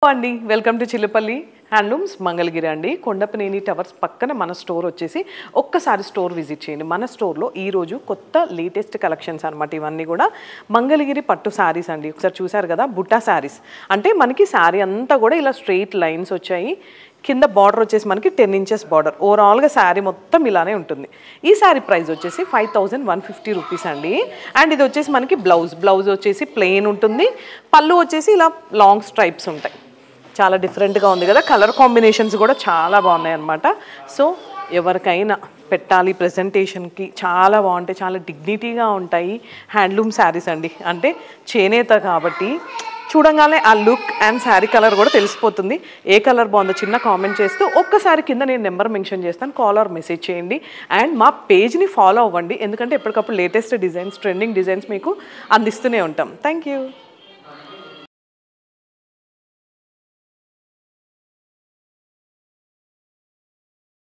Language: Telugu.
అండి welcome to Chillapalli handlooms Mangalagiri అండి కొండపనేని టవర్స్ పక్కన మన స్టోర్ వచ్చేసి ఒక్కసారి స్టోర్ విజిట్ చేయండి మన స్టోర్లో ఈరోజు కొత్త లేటెస్ట్ కలెక్షన్స్ అనమాట ఇవన్నీ కూడా మంగళగిరి పట్టు శారీస్ అండి ఒకసారి చూసారు కదా బుట్టా శారీస్ అంటే మనకి శారీ అంతా కూడా ఇలా స్ట్రెయిట్ లైన్స్ వచ్చాయి కింద బార్డర్ వచ్చేసి మనకి 10 ఇంచెస్ బార్డర్ ఓవరాల్గా శారీ మొత్తం ఇలానే ఉంటుంది ఈ శారీ ప్రైస్ వచ్చేసి 5150 రూపీస్ అండి అండ్ ఇది వచ్చేసి మనకి బ్లౌజ్ వచ్చేసి ప్లెయిన్ ఉంటుంది పళ్ళు వచ్చేసి ఇలా లాంగ్ స్ట్రైప్స్ ఉంటాయి చాలా డిఫరెంట్గా ఉంది కదా కలర్ కాంబినేషన్స్ కూడా చాలా బాగున్నాయి అన్నమాట సో ఎవరికైనా పెట్టాలి ప్రెజెంటేషన్కి చాలా బాగుంటాయి చాలా డిగ్నిటీగా ఉంటాయి హ్యాండ్లూమ్ శారీస్ అండి అంటే చేనేత కాబట్టి చూడంగానే ఆ లుక్ అండ్ శారీ కలర్ కూడా తెలిసిపోతుంది ఏ కలర్ బాగుందో చిన్న కామెంట్ చేస్తూ ఒక్కసారి కింద నేను నెంబర్ మెన్షన్ చేస్తాను కాల్ ఆర్ మెసేజ్ చేయండి అండ్ మా పేజ్ని ఫాలో అవ్వండి ఎందుకంటే ఎప్పటికప్పుడు లేటెస్ట్ డిజైన్స్ ట్రెండింగ్ డిజైన్స్ మీకు అందిస్తూనే ఉంటాం థ్యాంక్ యూ